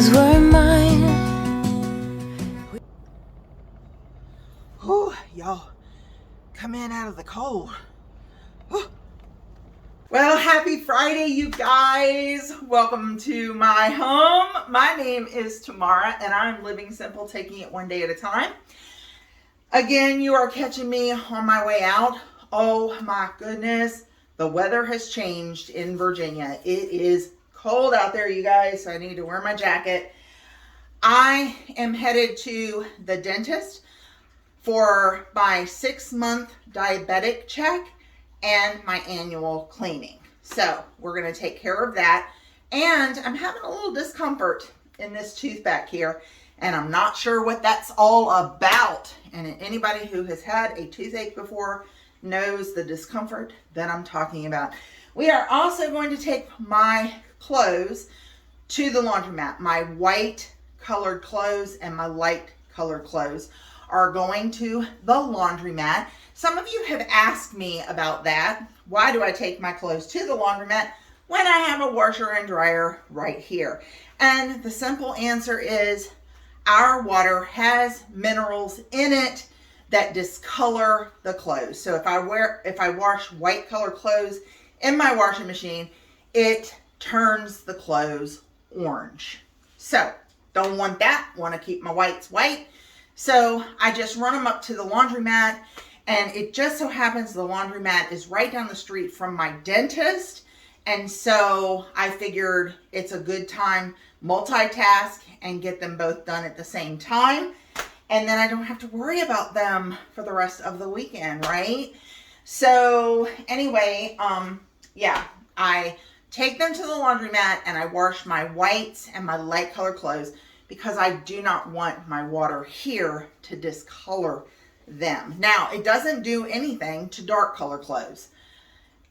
clothes were mine. Oh, y'all, come in out of the cold. Oh. Well, happy Friday, you guys. Welcome to my home. My name is Tamara, and I'm living simple, taking it one day at a time. Again, you are catching me on my way out. Oh my goodness, the weather has changed in Virginia. It is cold out there, you guys, so I need to wear my jacket. I am headed to the dentist for my 6-month diabetic check and my annual cleaning. So we're going to take care of that. And I'm having a little discomfort in this tooth back here, and I'm not sure what that's all about. And anybody who has had a toothache before knows the discomfort that I'm talking about. We are also going to take my clothes to the laundromat. My white colored clothes and my light colored clothes are going to the laundromat. Some of you have asked me about that. Why do I take my clothes to the laundromat when I have a washer and dryer right here? And the simple answer is our water has minerals in it that discolor the clothes. So if I wash white colored clothes in my washing machine, it turns the clothes orange. So don't want that, want to keep my whites white. So I just run them up to the laundromat, and it just so happens the laundromat is right down the street from my dentist. And so I figured it's a good time multitask and get them both done at the same time. And then I don't have to worry about them for the rest of the weekend, right? So anyway, I take them to the laundromat and I wash my whites and my light colored clothes because I do not want my water here to discolor them. Now, it doesn't do anything to dark color clothes.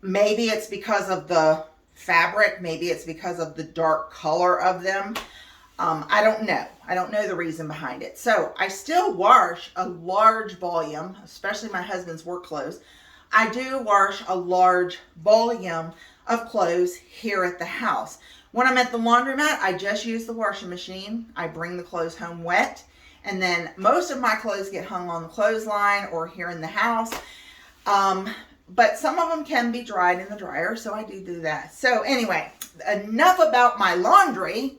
Maybe it's because of the fabric. Maybe it's because of the dark color of them. I don't know. I don't know the reason behind it. So I still wash a large volume, especially my husband's work clothes. I do wash a large volume of clothes here at the house. When I'm at the laundromat, I just use the washing machine. I bring the clothes home wet, and then most of my clothes get hung on the clothesline or here in the house. But some of them can be dried in the dryer, so I do that. So anyway, enough about my laundry.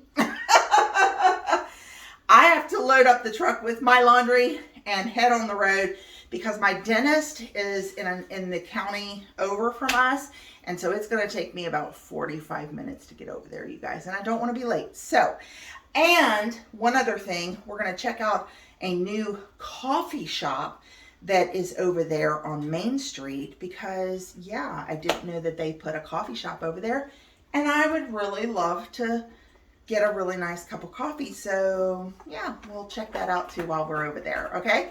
I have to load up the truck with my laundry and head on the road because my dentist is in the county over from us. And so it's going to take me about 45 minutes to get over there, you guys. And I don't want to be late. So, and one other thing, we're going to check out a new coffee shop that is over there on Main Street because, yeah, I didn't know that they put a coffee shop over there. And I would really love to get a really nice cup of coffee. So, yeah, we'll check that out too while we're over there, okay?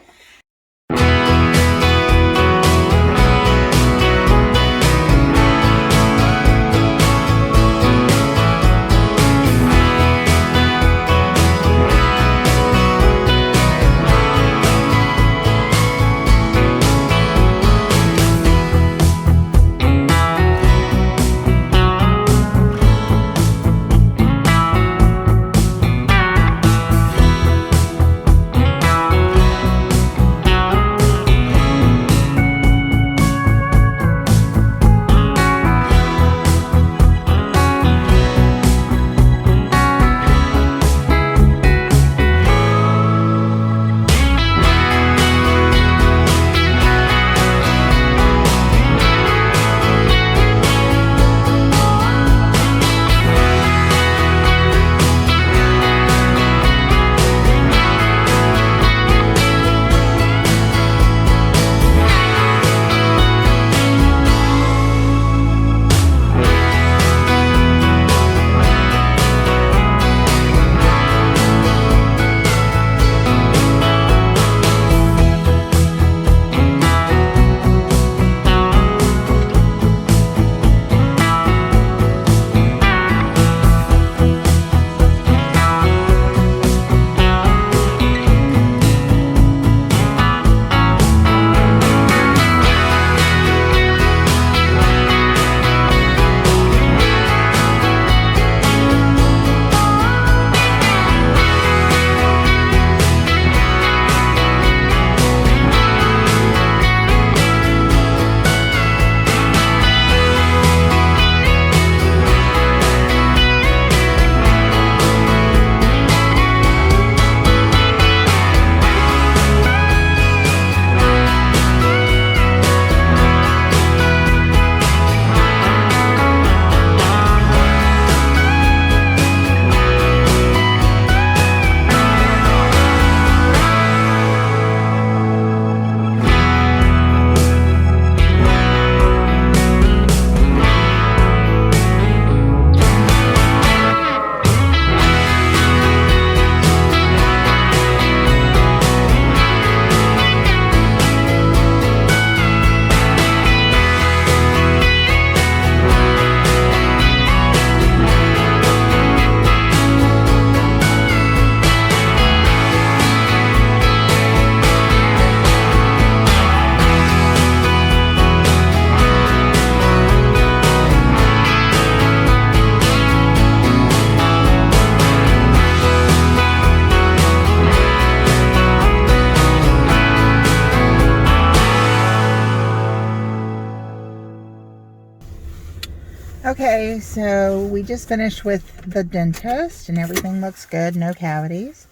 Okay, so we just finished with the dentist and everything looks good, no cavities.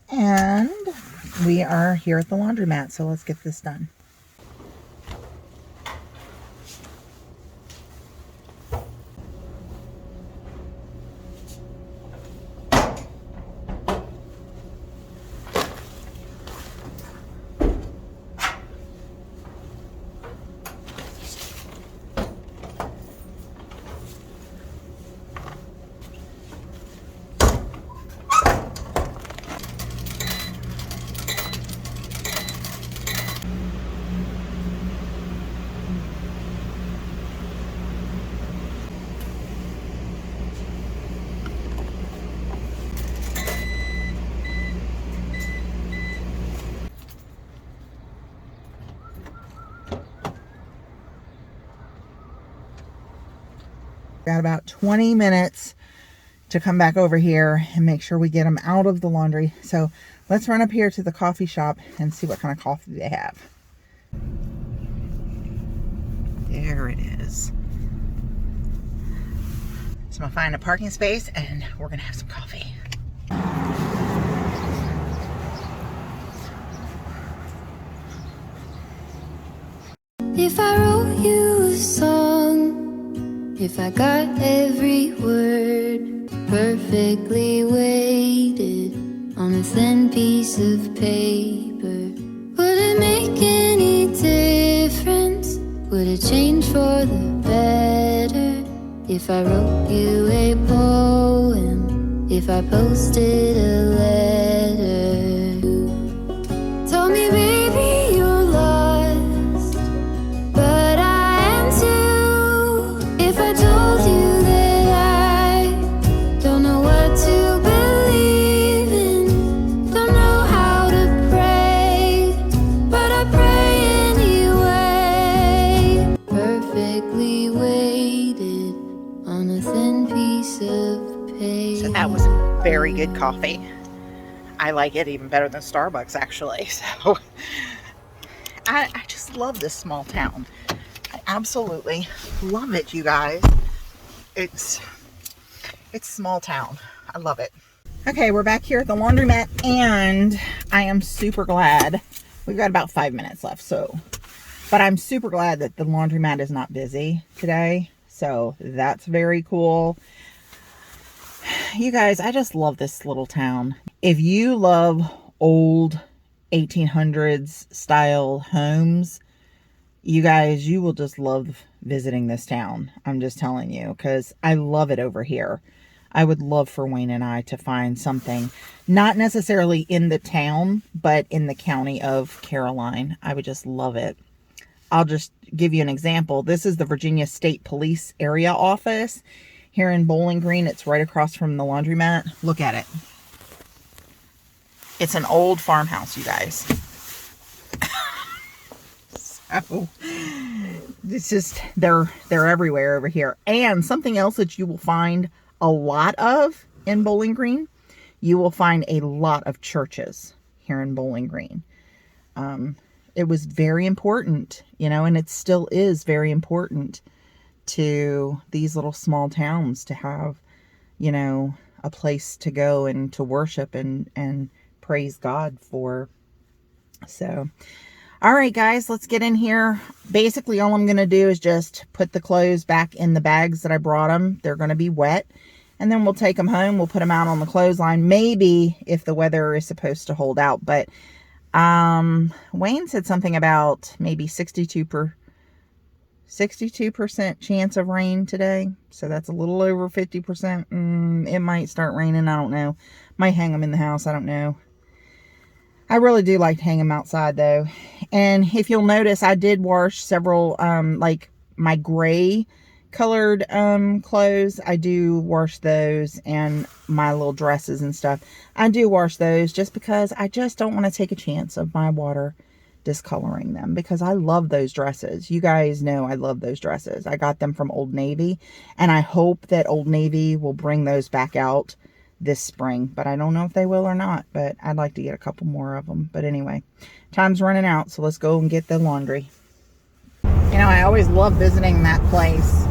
And we are here at the laundromat, so let's get this done. Got about 20 minutes to come back over here and make sure we get them out of the laundry. So let's run up here to the coffee shop and see what kind of coffee they have. There it is. So I'm gonna find a parking space and we're gonna have some coffee. If I wrote you a song, if I got every word perfectly weighted on a thin piece of paper, would it make any difference? Would it change for the better? If I wrote you a poem, if I posted a letter, told me baby you're lost, but I am too. If I told you that I don't know what to believe in, don't know how to pray, but I pray anyway. Perfectly weighted on a thin piece of paper. So that was very good coffee. I like it even better than Starbucks actually. So I just love this small town. I absolutely love it, you guys. It's small town. I love it. Okay, we're back here at the laundromat and I am super glad. We've got about 5 minutes left, but I'm super glad that the laundromat is not busy today. So that's very cool. You guys, I just love this little town. If you love old 1800s style homes, you guys, you will just love visiting this town. I'm just telling you, because I love it over here. I would love for Wayne and I to find something, not necessarily in the town, but in the county of Caroline. I would just love it. I'll just give you an example. This is the Virginia State Police Area Office here in Bowling Green. It's right across from the laundromat. Look at it. It's an old farmhouse, you guys. So it's just, they're everywhere over here. And something else that you will find a lot of in Bowling Green, you will find a lot of churches here in Bowling Green. It was very important, you know, and it still is very important to these little small towns to have, you know, a place to go and to worship and praise God for. So, all right, guys, let's get in here. Basically, all I'm going to do is just put the clothes back in the bags that I brought them. They're going to be wet. And then we'll take them home. We'll put them out on the clothesline. Maybe if the weather is supposed to hold out. But Wayne said something about maybe 62% chance of rain today. So that's a little over 50%. It might start raining. I don't know. Might hang them in the house. I don't know. I really do like to hang them outside though. And if you'll notice, I did wash several, like my gray colored clothes. I do wash those, and my little dresses and stuff. I do wash those just because I just don't want to take a chance of my water discoloring them, because I love those dresses. You guys know I love those dresses. I got them from Old Navy, and I hope that Old Navy will bring those back out this spring, but I don't know if they will or not. But I'd like to get a couple more of them. But anyway, time's running out, so let's go and get the laundry. You know, I always love visiting that place.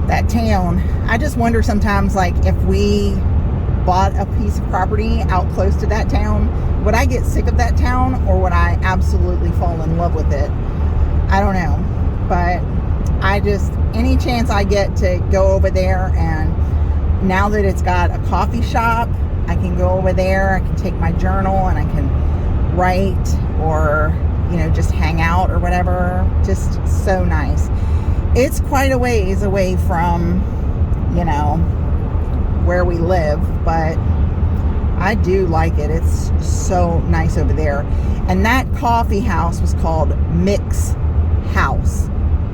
that town. I just wonder sometimes, like, if we bought a piece of property out close to that town, would I get sick of that town, or would I absolutely fall in love with it? I don't know. But I just, any chance I get to go over there, and now that it's got a coffee shop, I can go over there, I can take my journal and I can write, or, you know, just hang out or whatever. Just so nice. It's quite a ways away from, you know, where we live, but I do like it. It's so nice over there. And that coffee house was called Mix House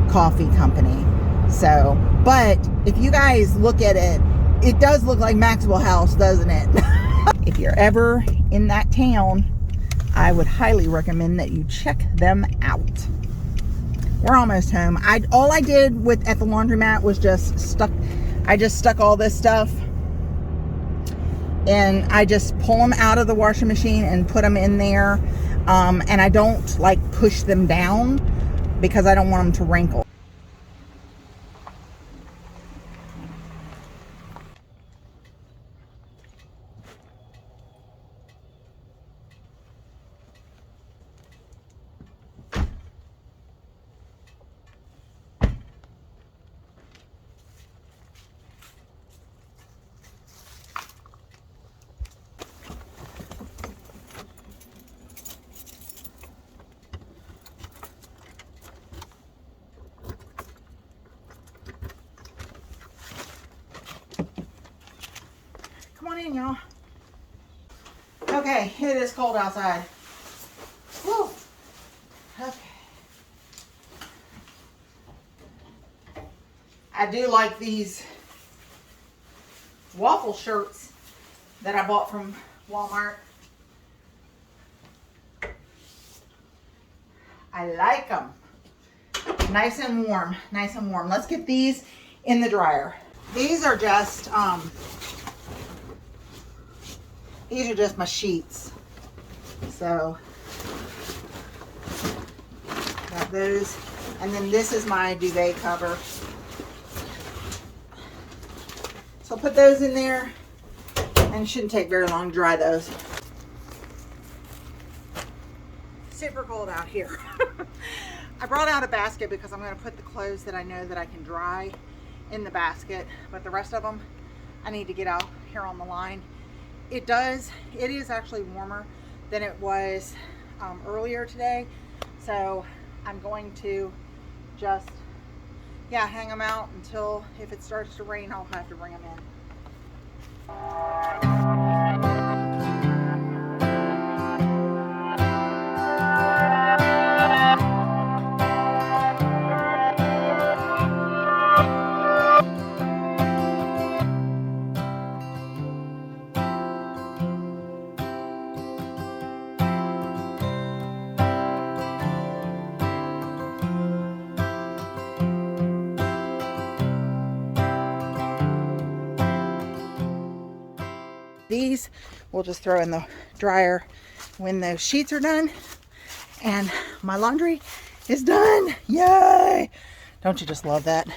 Coffee Company. So, but if you guys look at it, it does look like Maxwell House, doesn't it? If you're ever in that town, I would highly recommend that you check them out. We're almost home. All I did at the laundromat was just stuck all this stuff, and I just pull them out of the washing machine and put them in there. And I don't like push them down because I don't want them to wrinkle. Come on in, y'all. Okay, it is cold outside. Woo. Okay. I do like these waffle shirts that I bought from Walmart. I like them. Nice and warm, nice and warm. Let's get these in the dryer. These are just my sheets. So got those, and then this is my duvet cover. So I'll put those in there, and it shouldn't take very long to dry those. Super cold out here. I brought out a basket because I'm going to put the clothes that I know that I can dry in the basket, but the rest of them I need to get out here on the line. It is actually warmer than it was earlier today, so I'm going to just hang them out until, if it starts to rain, I'll have to bring them in. These we'll just throw in the dryer when those sheets are done, and my laundry is done. Yay! Don't you just love that?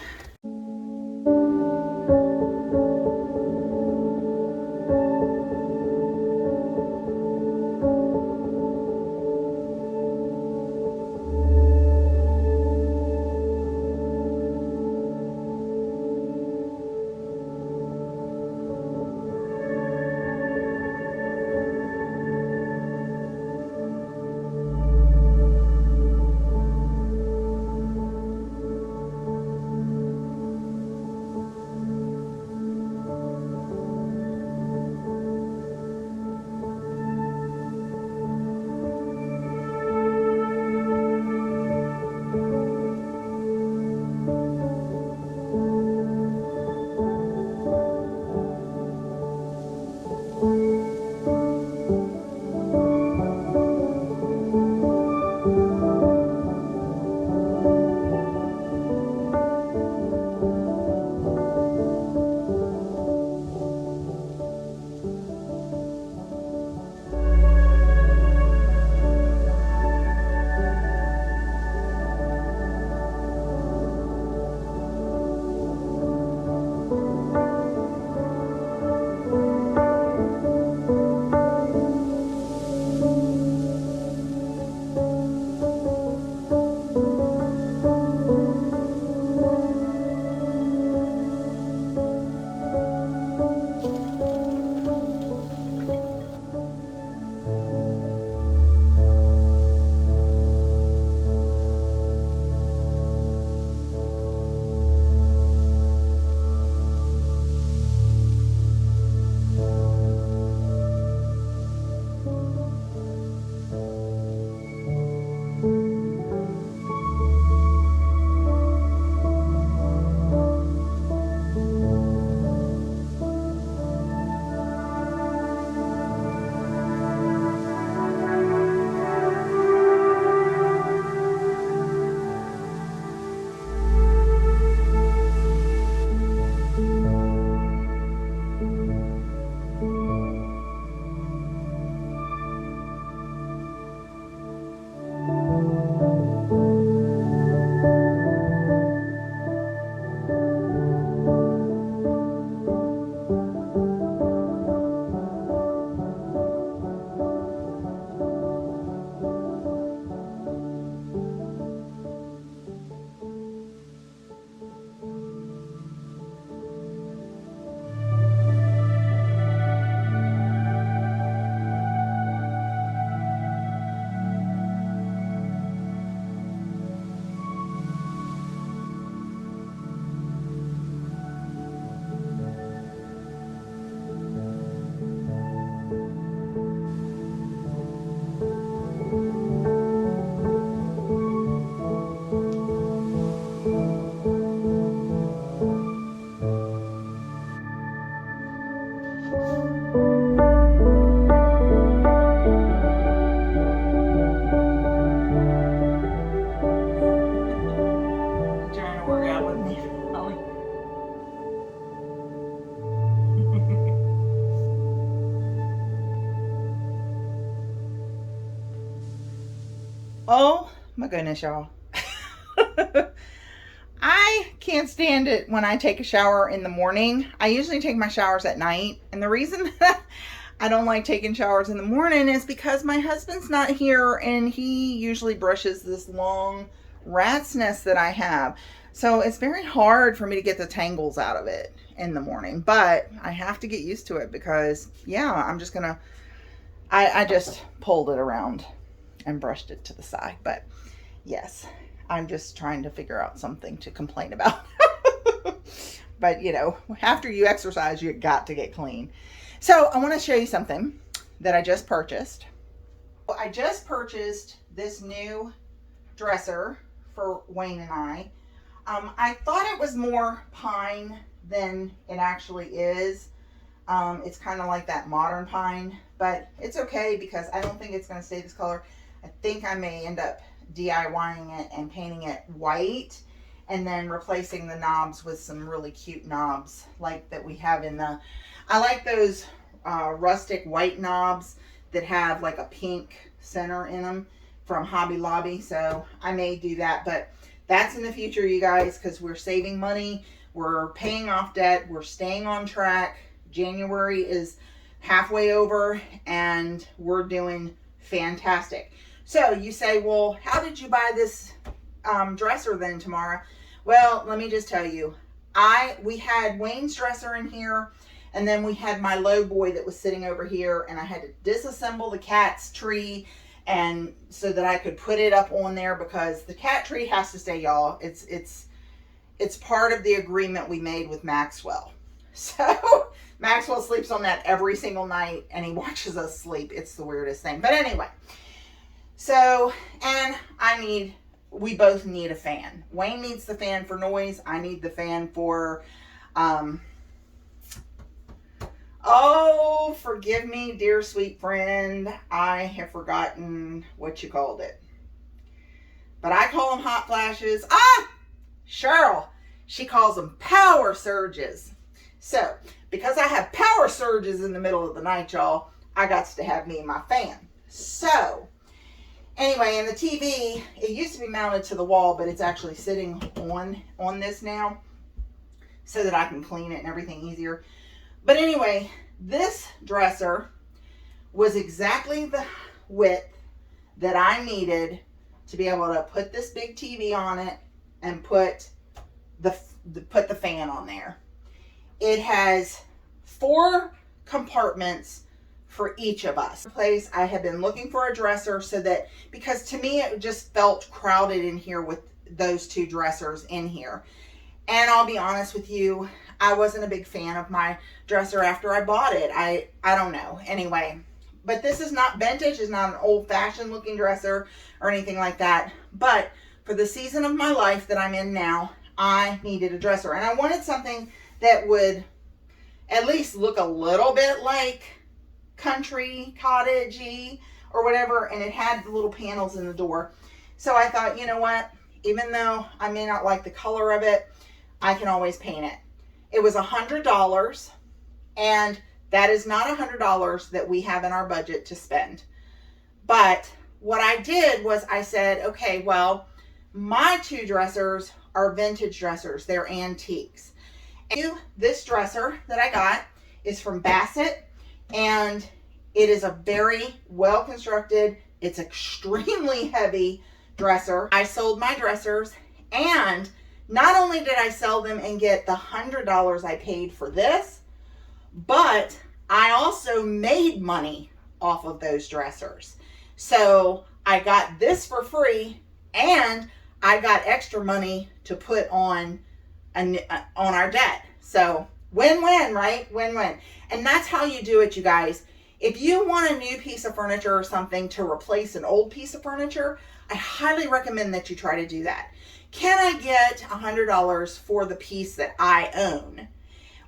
Oh my goodness, y'all. I can't stand it when I take a shower in the morning. I usually take my showers at night. And the reason that I don't like taking showers in the morning is because my husband's not here and he usually brushes this long rat's nest that I have. So it's very hard for me to get the tangles out of it in the morning. But I have to get used to it because, yeah, I'm just going to, I just pulled it around and brushed it to the side. But yes, I'm just trying to figure out something to complain about. But, you know, after you exercise, you got to get clean. So I want to show you something that I just purchased. I just purchased this new dresser for Wayne and I. I thought it was more pine than it actually is. It's kind of like that modern pine, but it's okay because I don't think it's going to stay this color. I think I may end up DIYing it and painting it white and then replacing the knobs with some really cute knobs like that we have in the, I like those rustic white knobs that have like a pink center in them from Hobby Lobby. So I may do that, but that's in the future, you guys, because we're saving money. We're paying off debt. We're staying on track. January is halfway over and we're doing fantastic. So you say, well, how did you buy this dresser then, Tamara? Well, let me just tell you, we had Wayne's dresser in here, and then we had my low boy that was sitting over here, and I had to disassemble the cat's tree and so that I could put it up on there because the cat tree has to stay, y'all. It's part of the agreement we made with Maxwell. So Maxwell sleeps on that every single night and he watches us sleep. It's the weirdest thing. But anyway, so, and we both need a fan. Wayne needs the fan for noise. I need the fan for, oh, forgive me, dear sweet friend. I have forgotten what you called it. But I call them hot flashes. Cheryl, she calls them power surges. So, because I have power surges in the middle of the night, y'all, I got to have me my fan. So, anyway, and the TV, it used to be mounted to the wall, but it's actually sitting on this now so that I can clean it and everything easier. But anyway, this dresser was exactly the width that I needed to be able to put this big TV on it and put the fan on there. It has 4 compartments for each of us. Place I have been looking for a dresser so that, because to me it just felt crowded in here with those 2 dressers in here. And I'll be honest with you, I wasn't a big fan of my dresser after I bought it. I don't know. Anyway, but this is not vintage. It's not an old-fashioned looking dresser or anything like that. But for the season of my life that I'm in now, I needed a dresser. And I wanted something that would at least look a little bit like country, cottagey, or whatever. And it had the little panels in the door. So I thought, you know what? Even though I may not like the color of it, I can always paint it. It was $100, and that is not $100 that we have in our budget to spend. But what I did was I said, okay, well, my 2 dressers are vintage dressers. They're antiques. And this dresser that I got is from Bassett, and it is a very well constructed, it's extremely heavy dresser. I sold my dressers, and not only did I sell them and get the $100 I paid for this, but I also made money off of those dressers. So I got this for free, and I got extra money to put on our debt. So win-win, right? Win-win. And that's how you do it, you guys. If you want a new piece of furniture or something to replace an old piece of furniture, I highly recommend that you try to do that. Can I get $100 for the piece that I own?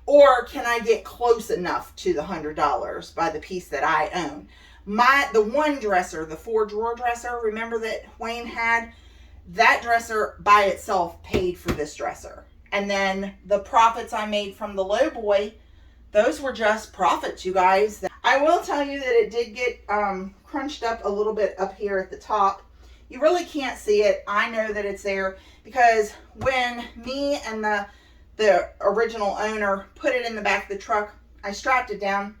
Or can I get close enough to the $100 by the piece that I own? The one dresser, the 4-drawer dresser, remember that Wayne had? That dresser by itself paid for this dresser. And then the profits I made from the low boy, those were just profits, you guys. I will tell you that it did get crunched up a little bit up here at the top. You really can't see it. I know that it's there because when me and the original owner put it in the back of the truck, I strapped it down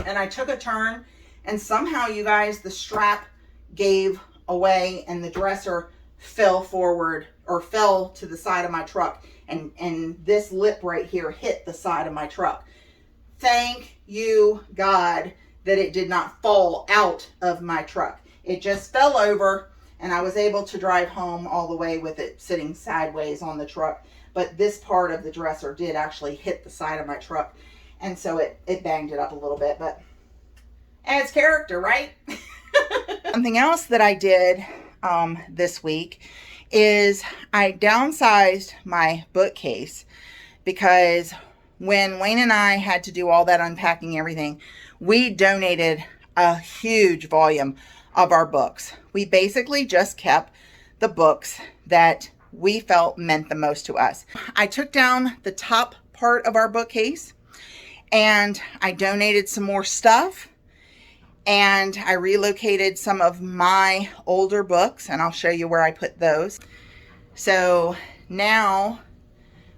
and I took a turn, and somehow, you guys, the strap gave away and the dresser fell forward, or fell to the side of my truck, and this lip right here hit the side of my truck. Thank you, God, that it did not fall out of my truck. It just fell over, and I was able to drive home all the way with it sitting sideways on the truck. But this part of the dresser did actually hit the side of my truck, and so it banged it up a little bit, but adds character, right? Something else that I did this week is I downsized my bookcase, because when Wayne and I had to do all that unpacking everything, we donated a huge volume of our books. We basically just kept the books that we felt meant the most to us. I took down the top part of our bookcase and I donated some more stuff, and I relocated some of my older books, and I'll show you where I put those. So now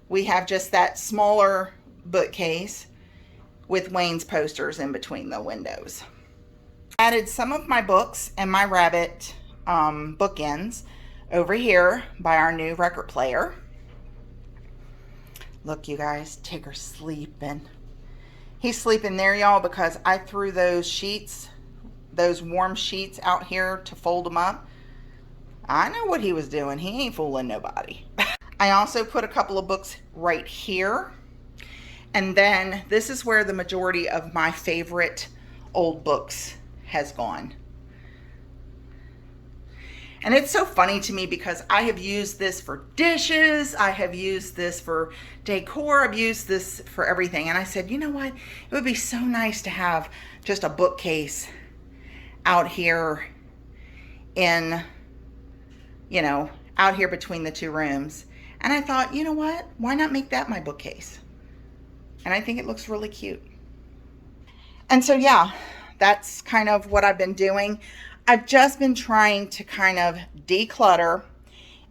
we have just that smaller bookcase with Wayne's posters in between the windows. Added some of my books and my rabbit bookends over here by our new record player. Look, you guys, Tigger's sleeping. He's sleeping there, y'all, because I threw those sheets, those warm sheets out here to fold them up. I know what he was doing. He ain't fooling nobody. I also put a couple of books right here. And then this is where the majority of my favorite old books has gone. And it's so funny to me because I have used this for dishes. I have used this for decor. I've used this for everything. And I said, you know what? It would be so nice to have just a bookcase out here in, you know, out here between the two rooms. And I thought, you know what? Why not make that my bookcase? And I think it looks really cute. And so, yeah, that's kind of what I've been doing. I've just been trying to kind of declutter.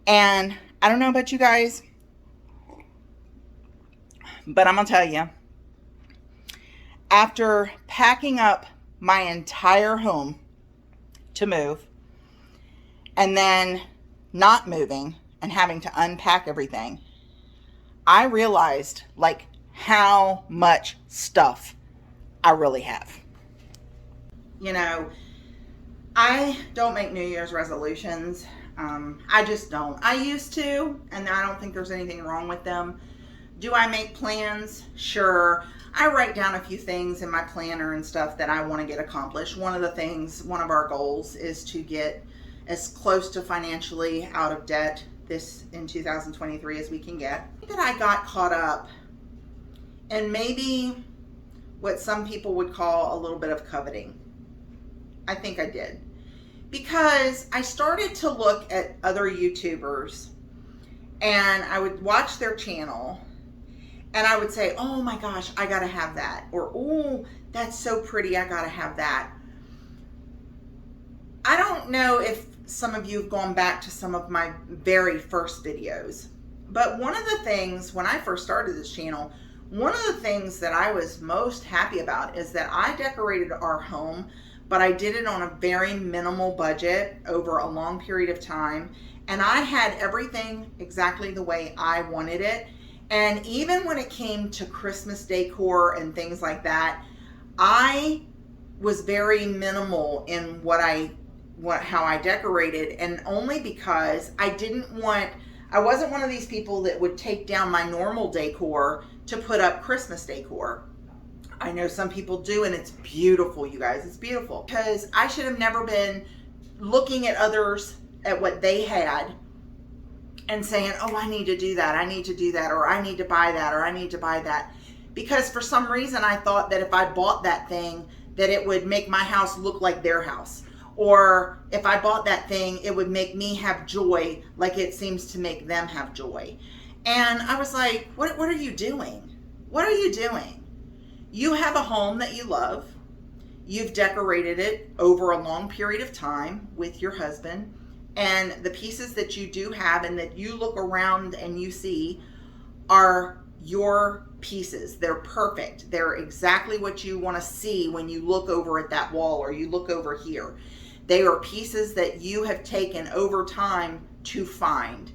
And I don't know about you guys, but I'm going to tell you, after packing up my entire home to move, and then not moving and having to unpack everything, I realized like how much stuff I really have. You know, I don't make New Year's resolutions. I just don't. I used to, and I don't think there's anything wrong with them. Do I make plans? Sure. I write down a few things in my planner and stuff that I want to get accomplished. One of our goals is to get as close to financially out of debt this in 2023 as we can get. I think that I got caught up in maybe what some people would call a little bit of coveting. I think I did. Because I started to look at other YouTubers and I would watch their channel and I would say, oh my gosh, I gotta have that. Or, oh, that's so pretty, I gotta have that. I don't know if some of you have gone back to some of my very first videos, but one of the things, when I first started this channel, one of the things that I was most happy about is that I decorated our home, but I did it on a very minimal budget over a long period of time. And I had everything exactly the way I wanted it. And even when it came to Christmas decor and things like that, I was very minimal in how I decorated, and only because I wasn't one of these people that would take down my normal decor to put up Christmas decor. I know some people do, and it's beautiful, you guys. It's beautiful. Because I should have never been looking at others, at what they had, and saying, oh, I need to do that, I need to do that, or I need to buy that, or I need to buy that. Because for some reason I thought that if I bought that thing, that it would make my house look like their house. Or if I bought that thing, it would make me have joy like it seems to make them have joy. And I was like, what are you doing? What are you doing? You have a home that you love. You've decorated it over a long period of time with your husband. And the pieces that you do have and that you look around and you see are your pieces. They're perfect. They're exactly what you want to see when you look over at that wall or you look over here. They are pieces that you have taken over time to find,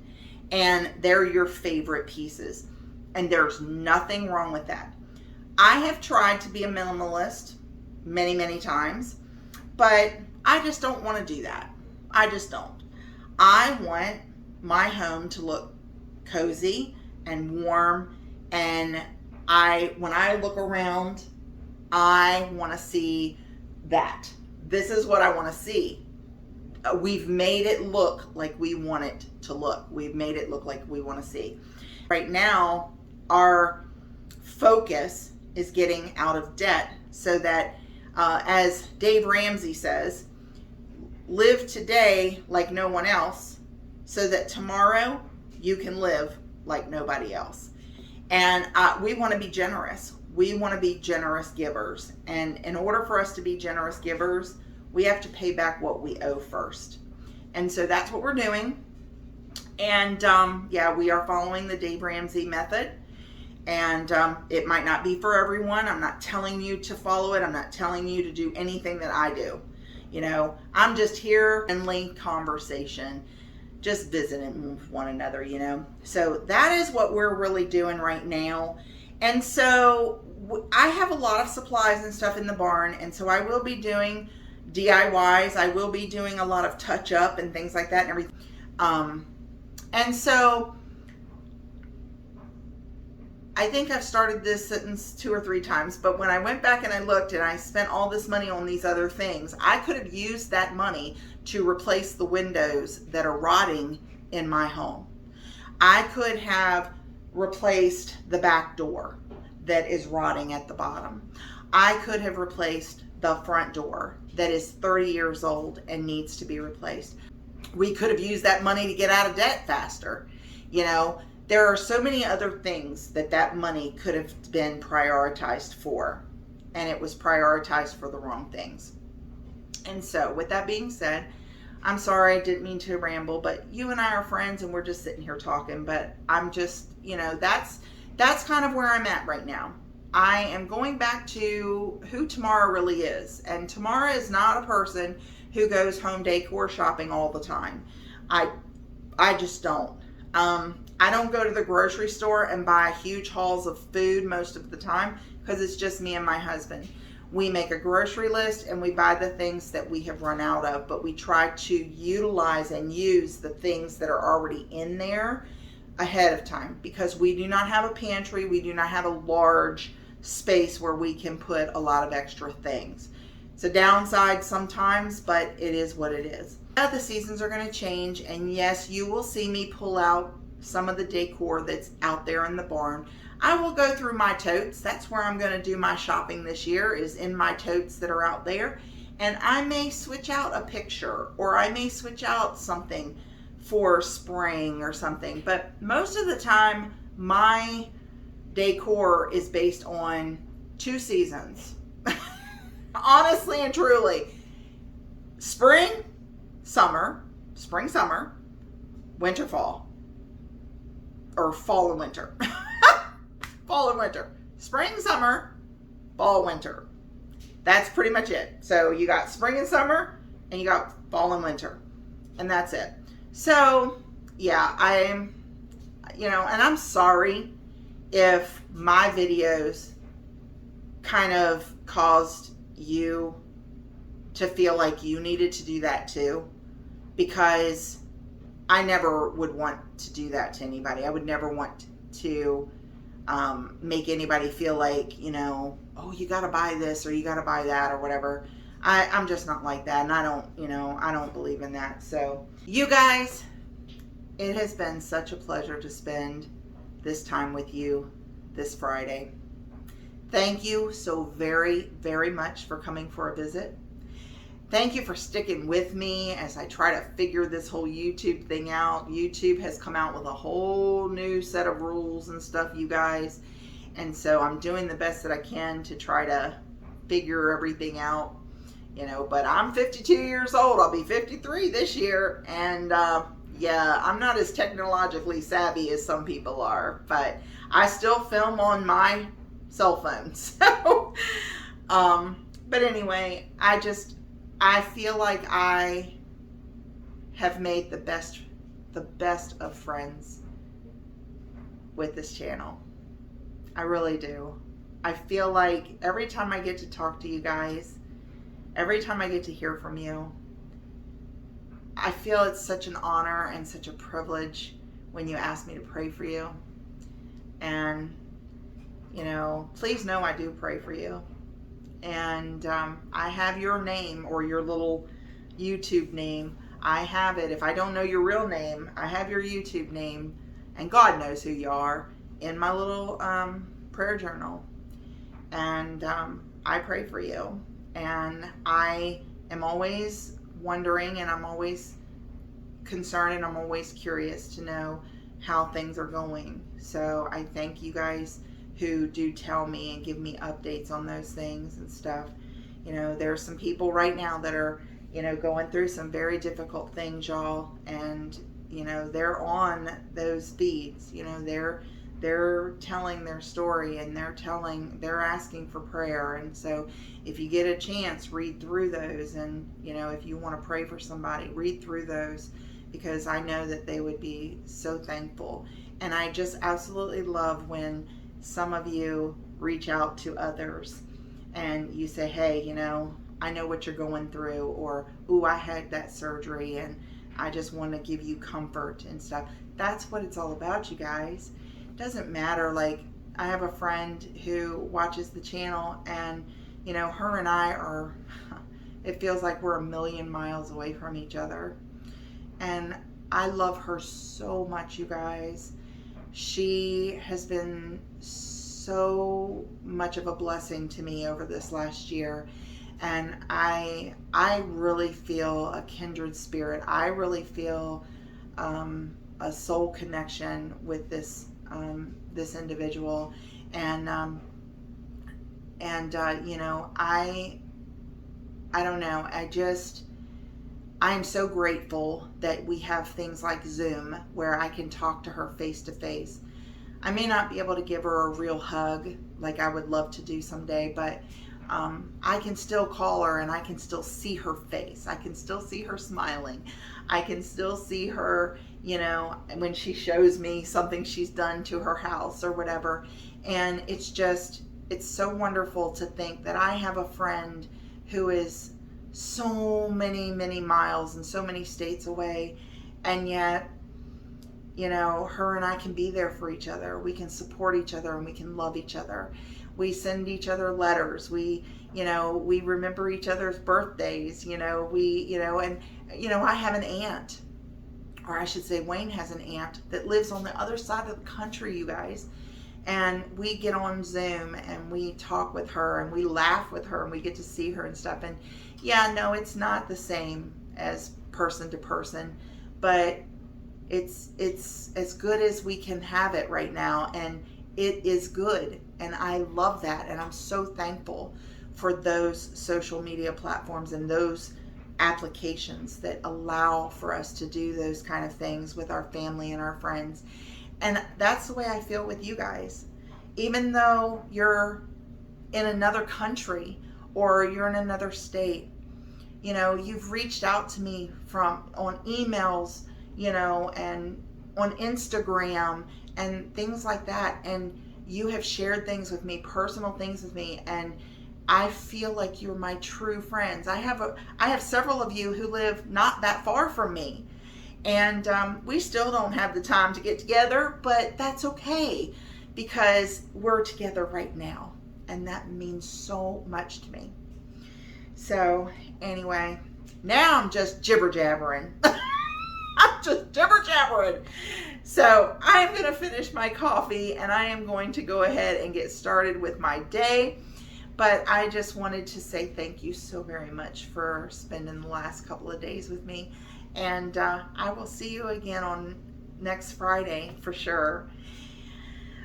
and they're your favorite pieces. And there's nothing wrong with that. I have tried to be a minimalist many, many times, but I just don't want to do that. I just don't. I want my home to look cozy and warm, and when I look around, I want to see that. This is what I want to see. We've made it look like we want it to look. We've made it look like we want to see. Right now, our focus is getting out of debt so that, as Dave Ramsey says, live today like no one else so that tomorrow you can live like nobody else. And we want to be generous. We want to be generous givers. And in order for us to be generous givers, we have to pay back what we owe first. And so that's what we're doing. And yeah, we are following the Dave Ramsey method. And it might not be for everyone. I'm not telling you to follow it. I'm not telling you to do anything that I do. You know, I'm just here, friendly conversation, just visiting with one another, you know. So that is what we're really doing right now. And so I have a lot of supplies and stuff in the barn. And so I will be doing DIYs. I will be doing a lot of touch up and things like that and everything. And so I think I've started this sentence 2 or 3 times, but when I went back and I looked and I spent all this money on these other things, I could have used that money to replace the windows that are rotting in my home. I could have replaced the back door that is rotting at the bottom. I could have replaced the front door that is 30 years old and needs to be replaced. We could have used that money to get out of debt faster. You know, there are so many other things that money could have been prioritized for, and it was prioritized for the wrong things. And so with that being said, I'm sorry, I didn't mean to ramble, but you and I are friends and we're just sitting here talking, but I'm just, you know, that's kind of where I'm at right now. I am going back to who Tamara really is. And Tamara is not a person who goes home decor shopping all the time. I just don't. I don't go to the grocery store and buy huge hauls of food most of the time because it's just me and my husband. We make a grocery list and we buy the things that we have run out of, but we try to utilize and use the things that are already in there ahead of time because we do not have a pantry. We do not have a large space where we can put a lot of extra things. It's a downside sometimes, but it is what it is. The seasons are going to change, and yes, you will see me pull out some of the decor that's out there in the barn. I will go through my totes. That's where I'm going to do my shopping this year, is in my totes that are out there. And I may switch out a picture, or I may switch out something for spring or something. But most of the time, my decor is based on 2 seasons. Honestly and truly. Spring, summer, winter, fall. Or fall and winter. Fall and winter. Spring, summer, fall, winter. That's pretty much it. So you got spring and summer, and you got fall and winter. And that's it. So, yeah, and I'm sorry if my videos kind of caused you to feel like you needed to do that too, because I never would want to do that to anybody. I would never want to make anybody feel like, oh, you got to buy this or you got to buy that or whatever. I'm just not like that, and I don't believe in that. So, you guys, it has been such a pleasure to spend this time with you this Friday. Thank you so very, very much for coming for a visit. Thank you for sticking with me as I try to figure this whole YouTube thing out. YouTube has come out with a whole new set of rules and stuff, you guys. And so I'm doing the best that I can to try to figure everything out. but I'm 52 years old. I'll be 53 this year. And yeah, I'm not as technologically savvy as some people are, but I still film on my cell phone. So, but anyway, I feel like I have made the best of friends with this channel. I really do. I feel like every time I get to talk to you guys, every time I get to hear from you, I feel it's such an honor and such a privilege when you ask me to pray for you. And, please know I do pray for you. And I have your name, or your little YouTube name. I have it. If I don't know your real name, I have your YouTube name, and God knows who you are, in my little prayer journal. And I pray for you. And I am always wondering, and I'm always concerned, and I'm always curious to know how things are going. So I thank you guys who do tell me and give me updates on those things and stuff. There are some people right now that are, going through some very difficult things, y'all. And, they're on those feeds. They're telling their story, and they're asking for prayer. And so if you get a chance, read through those. And, if you want to pray for somebody, read through those, because I know that they would be so thankful. And I just absolutely love when some of you reach out to others and you say, hey, I know what you're going through, or, ooh, I had that surgery and I just want to give you comfort and stuff. That's what it's all about, you guys. It doesn't matter. Like, I have a friend who watches the channel, and, her and I are, it feels like we're a million miles away from each other. And I love her so much, you guys. She has been so much of a blessing to me over this last year. And I really feel a kindred spirit. I really feel a soul connection with this individual. And I don't know. I'm so grateful that we have things like Zoom, where I can talk to her face to face. I may not be able to give her a real hug like I would love to do someday, but I can still call her, and I can still see her face. I can still see her smiling. I can still see her, when she shows me something she's done to her house or whatever. And it's so wonderful to think that I have a friend who is so many, many miles and so many states away, and yet, her and I can be there for each other. We can support each other, and we can love each other. We send each other letters. We remember each other's birthdays. I have an aunt, or I should say Wayne has an aunt that lives on the other side of the country, you guys. And we get on Zoom and we talk with her and we laugh with her and we get to see her and stuff. And yeah, no, it's not the same as person to person, but it's as good as we can have it right now. And it is good. And I love that. And I'm so thankful for those social media platforms and those applications that allow for us to do those kind of things with our family and our friends. And that's the way I feel with you guys. Even though you're in another country or you're in another state, you've reached out to me on emails, and on Instagram and things like that. And you have shared things with me, personal things with me, and I feel like you're my true friends. I have several of you who live not that far from me. And we still don't have the time to get together, but that's okay, because we're together right now. And that means so much to me. So anyway, now I'm just jibber jabbering. I'm just jibber jabbering. So I'm going to finish my coffee, and I am going to go ahead and get started with my day. But I just wanted to say thank you so very much for spending the last couple of days with me. And I will see you again on next Friday for sure.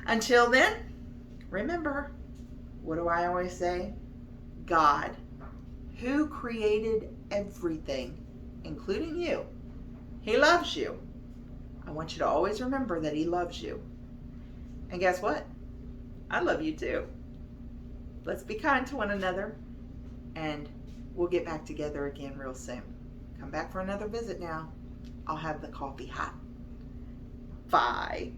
Until then, remember, what do I always say? God, who created everything, including you. He loves you. I want you to always remember that he loves you. And guess what? I love you too. Let's be kind to one another, and we'll get back together again real soon. Come back for another visit now. I'll have the coffee hot. Bye.